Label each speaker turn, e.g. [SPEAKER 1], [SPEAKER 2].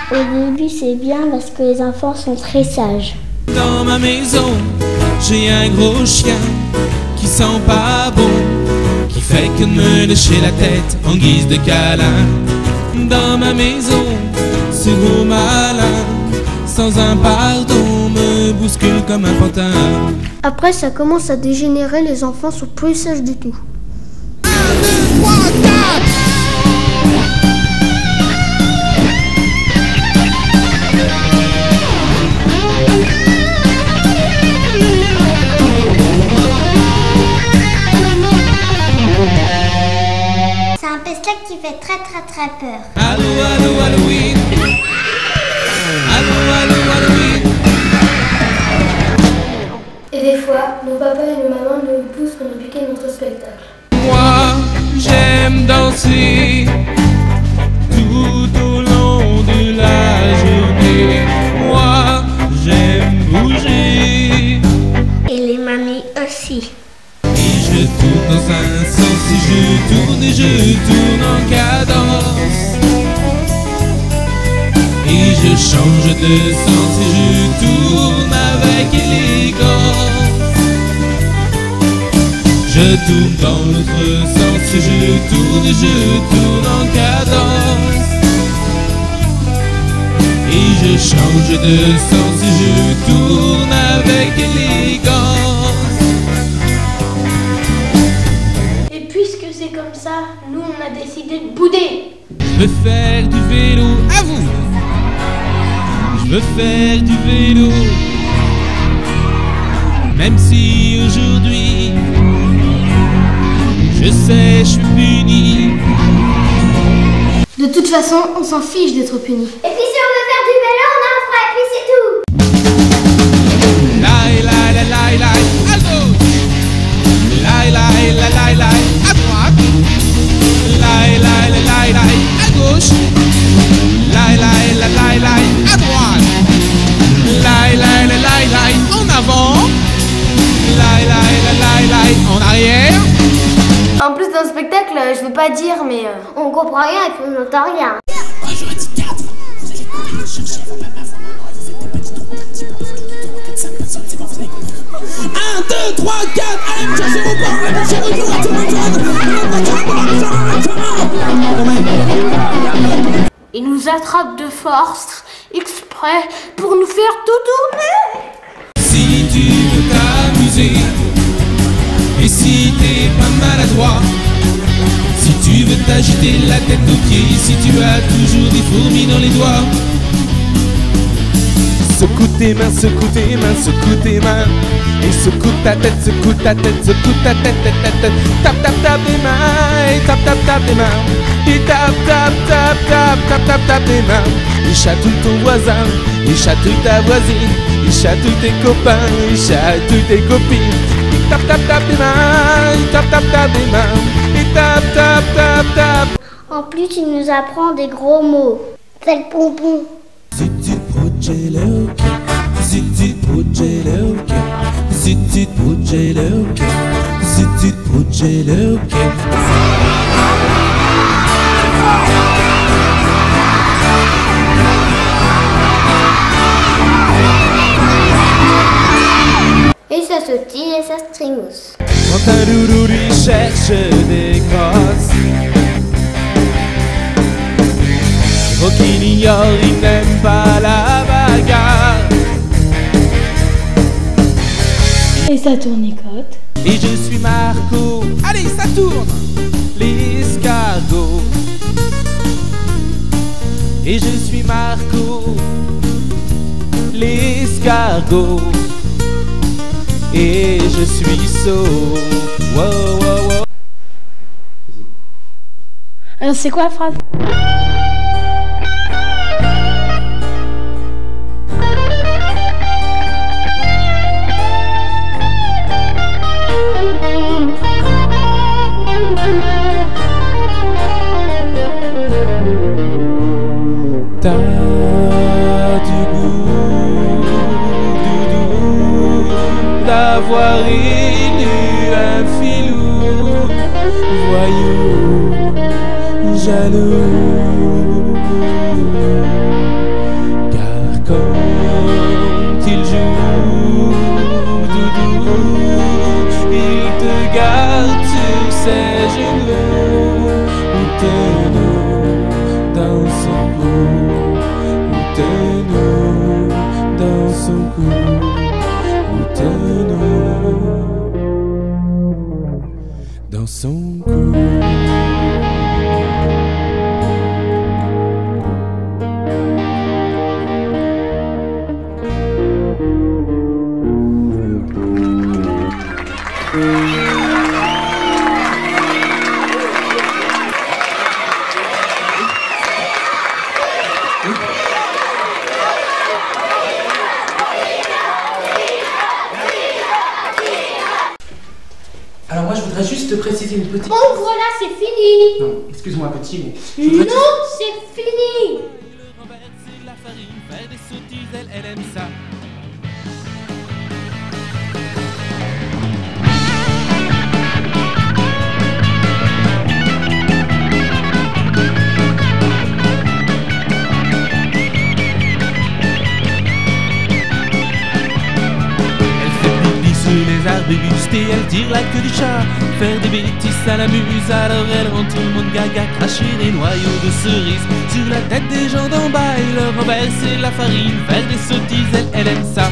[SPEAKER 1] Au début, c'est bien parce que les enfants sont très sages.
[SPEAKER 2] Dans ma maison, j'ai un gros chien qui sent pas bon, qui fait que me lécher la tête en guise de câlin. Dans ma maison, ce gros malin, sans un pardon, me bouscule comme un pantin.
[SPEAKER 1] Après, ça commence à dégénérer, les enfants sont plus sages du tout.
[SPEAKER 2] 1, 2, 3, 4.
[SPEAKER 1] C'est un pestac qui fait très peur.
[SPEAKER 2] Allô, allô, Halloween. Allô, allô, Halloween.
[SPEAKER 3] Et des fois, nos papas et nos mamans nous poussent pour nous piquer notre spectacle.
[SPEAKER 2] Moi, j'aime danser tout au long de la journée. Moi, j'aime bouger.
[SPEAKER 1] Et les mamies aussi.
[SPEAKER 2] Et je tourne dans un sens, et je tourne en cadence. Et je change de sens, et je tourne avec élégance. Je tourne dans l'autre sens, et je tourne en cadence. Et je change de sens, et je tourne avec élégance.
[SPEAKER 3] Et puisque c'est comme ça, nous on a décidé de bouder.
[SPEAKER 2] Je veux faire du vélo, à vous. Je veux faire du vélo. Même si aujourd'hui je sais, je suis puni.
[SPEAKER 3] De toute façon, on s'en fiche d'être puni.
[SPEAKER 1] Et puis si on veut faire du vélo, on en fera, et puis c'est tout.
[SPEAKER 2] Laï, laï, laï, laï, laï, à gauche. Laï, laï, laï, laï, laï, à droite. Laï, laï, laï, laï, laï, à gauche. Laï, laï, laï, laï, laï, à droite. Laï, laï, laï, laï, laï, en avant. Laï, laï, laï, laï, laï, en arrière.
[SPEAKER 3] En plus d'un spectacle, je veux pas dire, mais
[SPEAKER 1] On comprend rien et puis on n'entend rien.
[SPEAKER 2] Moi j'aurais dit 4. Vous allez pouvoir chercher vos mêmes infos. Vous faites des petits trous, un petit peu, 4, 5, 4, c'est bon, vous allez comprendre. 1, 2, 3, 4, allez me chercher vos bords, allez me chercher vos bords.
[SPEAKER 3] ils nous attrapent de force, exprès, pour nous faire tout tourner.
[SPEAKER 2] Si tu veux t'amuser, et si t'es pas maladroit, si tu veux t'agiter la tête aux pieds, si tu as toujours des fourmis dans les doigts, secoue tes mains, secoue tes mains, secoue tes mains. Et secoue ta tête, secoue ta tête, secoue ta tête, tête, tête. Tape, tape, tape des mains, et tape, tape, tape des mains. Et tape, tape, tape, tape, tape, tape, tape des mains. Et chatouille ton voisin, et chatouille ta voisine, et chatouille tes copains, et chatouille tes copines. Et tape, tape, tape des mains, et tape, tape, tape des mains. Et tape, tape, tape, tape.
[SPEAKER 1] En plus, il nous apprend des gros mots. C'est le pompon.
[SPEAKER 2] Zit Pugelok, Zit Pugelok, Zit Pugelok, Zit Pugelok.
[SPEAKER 1] Et ça sautille et ça stringousse.
[SPEAKER 2] Quand un loulou lui cherche des grosses, faut qu'il ignore, il n'aime pas la bagarre.
[SPEAKER 3] Et ça tournicote.
[SPEAKER 2] Et je suis Marco, allez ça tourne, l'escargot. Et je suis Marco, l'escargot. Et je suis saut. Wow, wow, wow.
[SPEAKER 3] Alors c'est quoi la phrase?
[SPEAKER 2] T'as du goût, d'avoir élu un filou, voyou, jaloux. dans son cou.
[SPEAKER 4] Alors moi je voudrais juste te préciser une petite...
[SPEAKER 3] Bon, voilà, c'est fini.
[SPEAKER 4] Non, excuse-moi petit, mais...
[SPEAKER 3] Non, c'est fini.
[SPEAKER 2] Renverser la farine, faire des sottises, elle aime ça. Les arbustes et elle tire la queue du chat. Faire des bêtises ça l'amuse, alors elle rend tout le monde gaga. Cracher des noyaux de cerises sur la tête des gens d'en bas et leur renverser la farine, faire des sottises, elle aime ça.